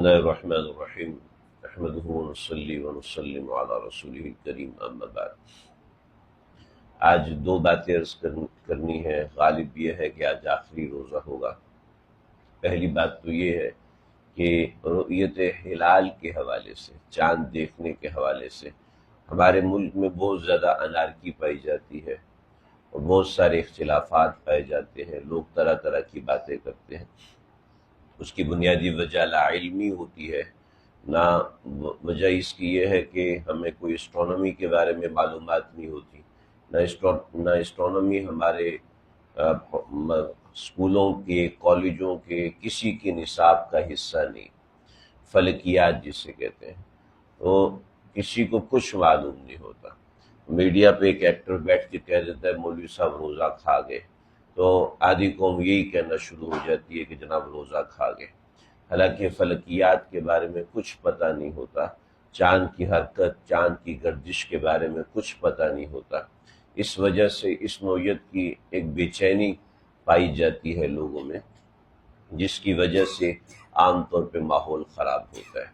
بسم اللہ الرحمن الرحیم نحمدہ ونصلی ونسلم علی رسولہ الکریم اما بعد۔ آج دو باتیں عرض کرنی ہے۔ غالب یہ ہے کہ آج آخری روزہ ہوگا۔ پہلی بات تو یہ ہے کہ رؤیت ہلال کے حوالے سے، چاند دیکھنے کے حوالے سے ہمارے ملک میں بہت زیادہ انارکی پائی جاتی ہے اور بہت سارے اختلافات پائے جاتے ہیں، لوگ طرح طرح کی باتیں کرتے ہیں۔ اس کی بنیادی وجہ لا علمی ہوتی ہے، نہ وجہ اس کی یہ ہے کہ ہمیں کوئی اسٹرانومی کے بارے میں معلومات نہیں ہوتی، نہ اسٹرانومی ہمارے اسکولوں کے، کالجوں کے کسی کے نصاب کا حصہ نہیں، فلکیات جسے کہتے ہیں، تو کسی کو کچھ معلوم نہیں ہوتا۔ میڈیا پہ ایک ایکٹر بیٹھ کے کہہ دیتا ہے مولوی صاحب روزہ کھا گئے، تو آدھی قوم یہی کہنا شروع ہو جاتی ہے کہ جناب روزہ کھا گئے، حالانکہ فلکیات کے بارے میں کچھ پتہ نہیں ہوتا، چاند کی حرکت، چاند کی گردش کے بارے میں کچھ پتہ نہیں ہوتا۔ اس وجہ سے اس نوعیت کی ایک بے چینی پائی جاتی ہے لوگوں میں، جس کی وجہ سے عام طور پہ ماحول خراب ہوتا ہے۔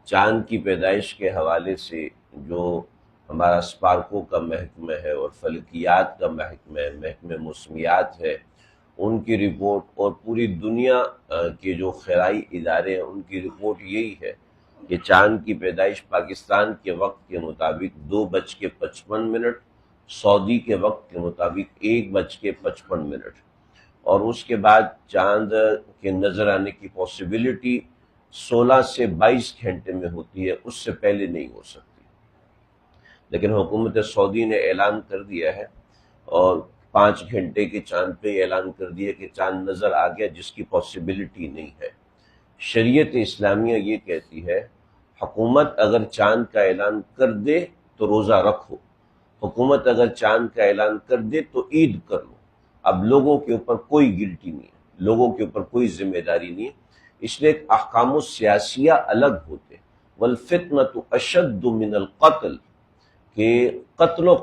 چاند کی پیدائش کے حوالے سے جو ہمارا اسپارکو کا محکمہ ہے اور فلکیات کا محکمہ ہے، محکمہ موسمیات ہے، ان کی رپورٹ اور پوری دنیا کے جو خلائی ادارے ہیں ان کی رپورٹ یہی ہے کہ چاند کی پیدائش پاکستان کے وقت کے مطابق 2:55، سعودی کے وقت کے مطابق 1:55، اور اس کے بعد چاند کے نظر آنے کی پاسبلٹی 16 سے 22 گھنٹے میں ہوتی ہے، اس سے پہلے نہیں ہو سکتی۔ لیکن حکومت سعودی نے اعلان کر دیا ہے اور 5 گھنٹے کے چاند پہ اعلان کر دیا کہ چاند نظر آ گیا، جس کی پاسبلٹی نہیں ہے۔ شریعت اسلامیہ یہ کہتی ہے حکومت اگر چاند کا اعلان کر دے تو روزہ رکھو، حکومت اگر چاند کا اعلان کر دے تو عید کر لو۔ اب لوگوں کے اوپر کوئی گلٹی نہیں ہے، لوگوں کے اوپر کوئی ذمہ داری نہیں ہے، اس لیے احکام السیاسیہ الگ ہوتے۔ والفتنة اشد من القتل، کہ قتل و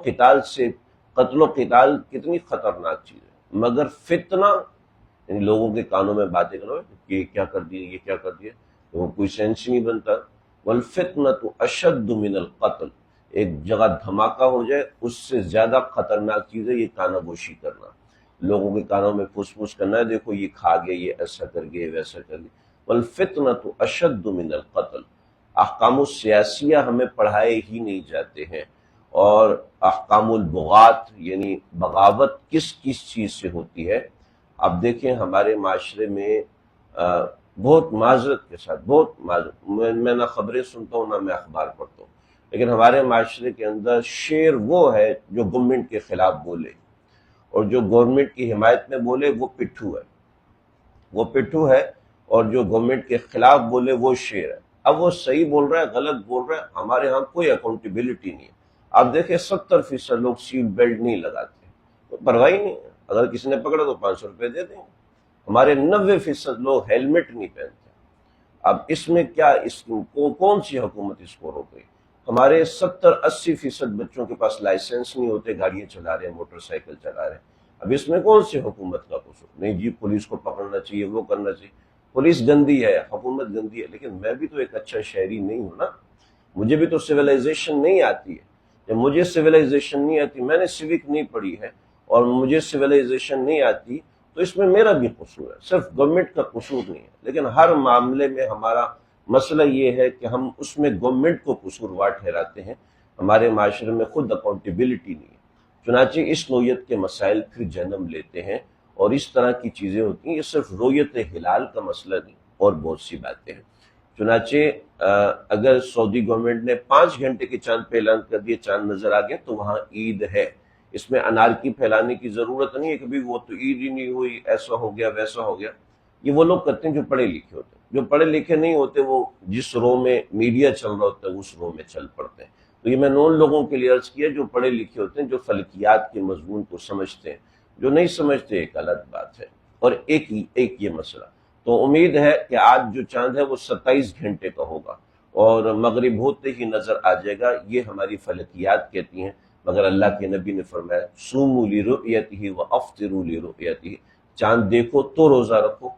قتال کتنی خطرناک چیز ہے، مگر فتنہ یعنی لوگوں کے کانوں میں باتیں کرو کہ یہ کیا کر دیا، یہ کیا کر دیا، تو کوئی سینس نہیں بنتا۔ والفتنة اشد من القتل، ایک جگہ دھماکہ ہو جائے اس سے زیادہ خطرناک چیز ہے یہ کانا گوشی کرنا، لوگوں کے کانوں میں پھوس پھوس کرنا ہے، دیکھو یہ کھا گئے، یہ ایسا کر گئے، ویسا کر گئے۔ والفتنة اشد من القتل، احکام السیاسیہ ہمیں پڑھائے ہی نہیں جاتے ہیں، اور احکام البغات یعنی بغاوت کس چیز سے ہوتی ہے۔ اب دیکھیں ہمارے معاشرے میں بہت معذرت کے ساتھ، میں نہ خبریں سنتا ہوں نہ میں اخبار پڑھتا ہوں، لیکن ہمارے معاشرے کے اندر شیر وہ ہے جو گورنمنٹ کے خلاف بولے، اور جو گورنمنٹ کی حمایت میں بولے وہ پٹھو ہے، اور جو گورنمنٹ کے خلاف بولے وہ شیر ہے۔ اب وہ صحیح بول رہا ہے غلط بول رہا ہے، ہمارے ہاں کوئی اکاؤنٹیبلٹی نہیں ہے۔ آپ دیکھیں 70% لوگ سیٹ بیلٹ نہیں لگاتے، پرواہ ہی نہیں ہے، اگر کسی نے پکڑا تو 500 روپے دے دیں گے۔ ہمارے 90% لوگ ہیلمٹ نہیں پہنتے۔ اب اس میں کیا، اس کو کون سی حکومت اس کو روک گئی؟ ہمارے 70-80% بچوں کے پاس لائسنس نہیں ہوتے، گاڑیاں چلا رہے ہیں، موٹر سائیکل چلا رہے ہیں۔ اب اس میں کون سی حکومت کا قصور؟ نہیں جی پولیس کو پکڑنا چاہیے، وہ کرنا چاہیے۔ پولیس گندی ہے، حکومت گندی ہے، لیکن میں بھی تو ایک اچھا شہری نہیں ہوں نا، مجھے بھی تو سویلائزیشن نہیں آتی ہے۔ جب مجھے سویلائزیشن نہیں آتی، میں نے سیوک نہیں پڑھی ہے اور مجھے سویلائزیشن نہیں آتی، تو اس میں میرا بھی قصور ہے، صرف گورنمنٹ کا قصور نہیں ہے۔ لیکن ہر معاملے میں ہمارا مسئلہ یہ ہے کہ ہم اس میں گورنمنٹ کو قصوروار ٹھہراتے ہیں، ہمارے معاشرے میں خود اکاؤنٹیبلٹی نہیں ہے۔ چنانچہ اس نوعیت کے مسائل پھر جنم لیتے ہیں اور اس طرح کی چیزیں ہوتی ہیں۔ یہ صرف رؤیت ہلال کا مسئلہ نہیں، اور بہت سی باتیں ہیں۔ چنانچہ اگر سعودی گورنمنٹ نے 5 گھنٹے کے چاند پہ اعلان کر دیا چاند نظر آ گیا تو وہاں عید ہے، اس میں انارکی پھیلانے کی ضرورت نہیں ہے کہ وہ تو عید ہی نہیں ہوئی، ایسا ہو گیا ویسا ہو گیا۔ یہ وہ لوگ کرتے ہیں جو پڑھے لکھے ہوتے ہیں، جو پڑھے لکھے نہیں ہوتے وہ جس رو میں میڈیا چل رہا ہوتا ہے اس رو میں چل پڑتے ہیں۔ تو یہ میں نے ان لوگوں کے لیے عرض کیا جو پڑھے لکھے ہوتے ہیں، جو فلکیات کے مضمون کو سمجھتے ہیں، جو نہیں سمجھتے ایک الگ بات ہے۔ اور ایک یہ مسئلہ تو امید ہے کہ آج جو چاند ہے وہ 27 گھنٹے کا ہوگا اور مغرب ہوتے ہی نظر آ جائے گا، یہ ہماری فلکیات کہتی ہیں۔ مگر اللہ کے نبی نے فرمایا صوموا لرؤیتہ وافطروا لرؤیتہ، چاند دیکھو تو روزہ رکھو،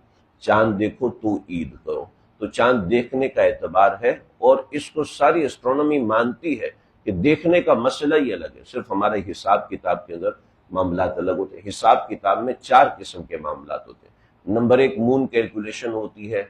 چاند دیکھو تو عید کرو۔ تو چاند دیکھنے کا اعتبار ہے، اور اس کو ساری اسٹرونومی مانتی ہے کہ دیکھنے کا مسئلہ ہی الگ ہے۔ صرف ہمارے حساب کتاب کے اندر معاملات الگ ہوتے ہیں۔ حساب کتاب میں 4 قسم کے معاملات ہوتے ہیں۔ نمبر 1 مون کیلکولیشن ہوتی ہے،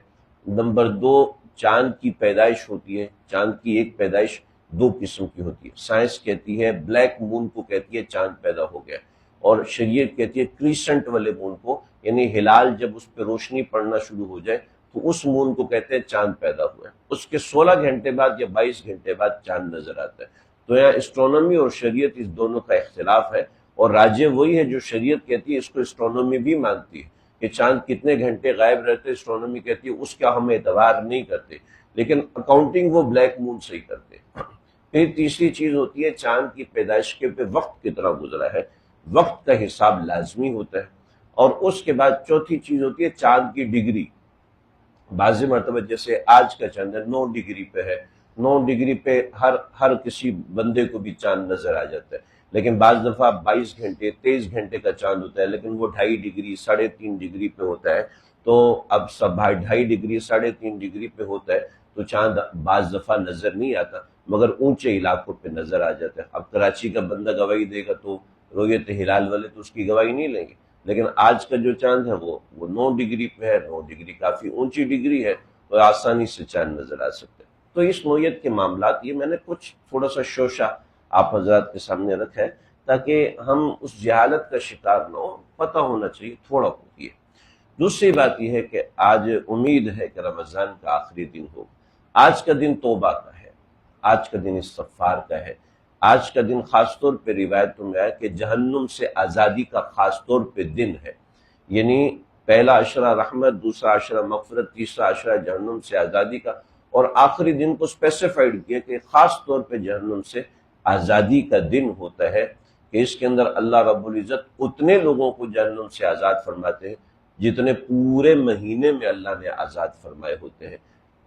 نمبر 2 چاند کی پیدائش ہوتی ہے۔ چاند کی ایک پیدائش 2 قسم کی ہوتی ہے۔ سائنس کہتی ہے بلیک مون کو کہتی ہے چاند پیدا ہو گیا، اور شریعت کہتی ہے کریسنٹ والے مون کو، یعنی ہلال جب اس پہ روشنی پڑنا شروع ہو جائے تو اس مون کو کہتے ہیں چاند پیدا ہوا ہے۔ اس کے 16 گھنٹے بعد یا 22 گھنٹے بعد چاند نظر آتا ہے۔ تو یہاں اسٹرونومی اور شریعت اس دونوں کا اختلاف ہے، اور راجع وہی ہے جو شریعت کہتی ہے، اس کو اسٹرونومی بھی مانتی ہے کہ چاند کتنے گھنٹے غائب رہتے، اسٹرونومی کہتی ہے اس کا ہم اعتبار نہیں کرتے، لیکن اکاؤنٹنگ وہ بلیک مون سے ہی کرتے۔ پھر تیسری چیز ہوتی ہے چاند کی پیدائش کے پہ وقت کتنا گزرا ہے، وقت کا حساب لازمی ہوتا ہے۔ اور اس کے بعد چوتھی چیز ہوتی ہے چاند کی ڈگری۔ بعض مرتبہ جیسے آج کا چاند 9 ڈگری پہ ہے، 9 ڈگری پہ ہر کسی بندے کو بھی چاند نظر آ جاتا ہے، لیکن بعض دفعہ 22 گھنٹے 23 گھنٹے کا چاند ہوتا ہے، لیکن وہ 2.5 ڈگری 3.5 ڈگری پہ ہوتا ہے۔ تو اب سب 2.5 ڈگری 3.5 ڈگری پہ ہوتا ہے تو چاند بعض دفعہ نظر نہیں آتا، مگر اونچے علاقوں پہ نظر آ جاتا ہے۔ اب کراچی کا بندہ گواہی دے گا تو رویت ہلال والے تو اس کی گواہی نہیں لیں گے، لیکن آج کا جو چاند ہے وہ 9 ڈگری پہ ہے۔ 9 ڈگری کافی اونچی ڈگری ہے، تو آسانی سے چاند نظر آ سکتا ہے۔ تو اس نوعیت کے معاملات، یہ میں نے کچھ تھوڑا سا شوشہ آپ حضرات کے سامنے رکھا ہے تاکہ ہم اس جہالت کا شکار نہ ہو، پتہ ہونا چاہیے تھوڑا ہوتی ہے۔ دوسری بات یہ ہے کہ آج امید ہے کہ رمضان کا آخری دن ہو۔ آج کا دن توبہ کا ہے، آج کا دن استغفار کا ہے، آج کا دن خاص طور پہ روایتوں میں ہے کہ جہنم سے آزادی کا خاص طور پہ دن ہے، یعنی پہلا عشرہ رحمت، دوسرا عشرہ مغفرت، تیسرا عشرہ جہنم سے آزادی کا، اور آخری دن کو اسپیسیفائڈ کیا کہ خاص طور پہ جہنم سے آزادی کا دن ہوتا ہے، کہ اس کے اندر اللہ رب العزت اتنے لوگوں کو جہنم سے آزاد فرماتے ہیں جتنے پورے مہینے میں اللہ نے آزاد فرمائے ہوتے ہیں۔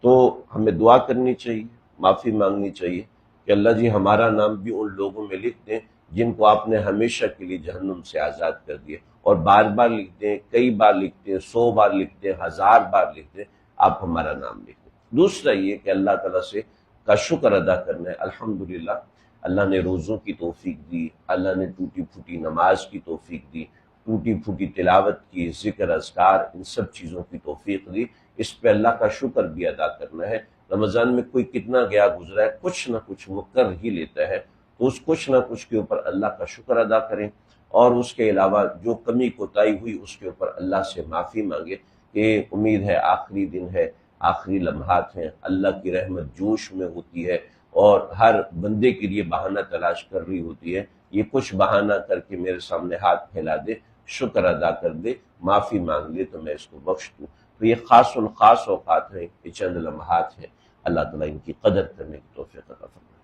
تو ہمیں دعا کرنی چاہیے، معافی مانگنی چاہیے کہ اللہ جی ہمارا نام بھی ان لوگوں میں لکھ دیں جن کو آپ نے ہمیشہ کے لیے جہنم سے آزاد کر دیا، اور بار بار لکھ دیں، کئی بار لکھ دیں، 100 بار لکھ دیں، 1000 بار لکھ دیں، آپ ہمارا نام لکھ دیں۔ دوسرا یہ کہ اللہ تعالیٰ سے کا شکر ادا کرنا ہے۔ الحمدللہ اللہ نے روزوں کی توفیق دی، اللہ نے ٹوٹی پھوٹی نماز کی توفیق دی، ٹوٹی پھوٹی تلاوت کی، ذکر اذکار، ان سب چیزوں کی توفیق دی۔ اس پہ اللہ کا شکر بھی ادا کرنا ہے۔ رمضان میں کوئی کتنا گیا گزرا ہے، کچھ نہ کچھ وہ کر ہی لیتا ہے، تو اس کچھ نہ کچھ کے اوپر اللہ کا شکر ادا کریں، اور اس کے علاوہ جو کمی کوتاہی ہوئی اس کے اوپر اللہ سے معافی مانگے، کہ امید ہے آخری دن ہے، آخری لمحات ہیں، اللہ کی رحمت جوش میں ہوتی ہے، اور ہر بندے کے لیے بہانہ تلاش کر رہی ہوتی ہے۔ یہ کچھ بہانہ کر کے میرے سامنے ہاتھ پھیلا دے، شکر ادا کر دے، معافی مانگ لے تو میں اس کو بخش دوں۔ تو یہ خاص اوقات ہیں، یہ چند لمحات ہیں، اللہ تعالیٰ ان کی قدر کرنے کی توفیق عطا فرمائے۔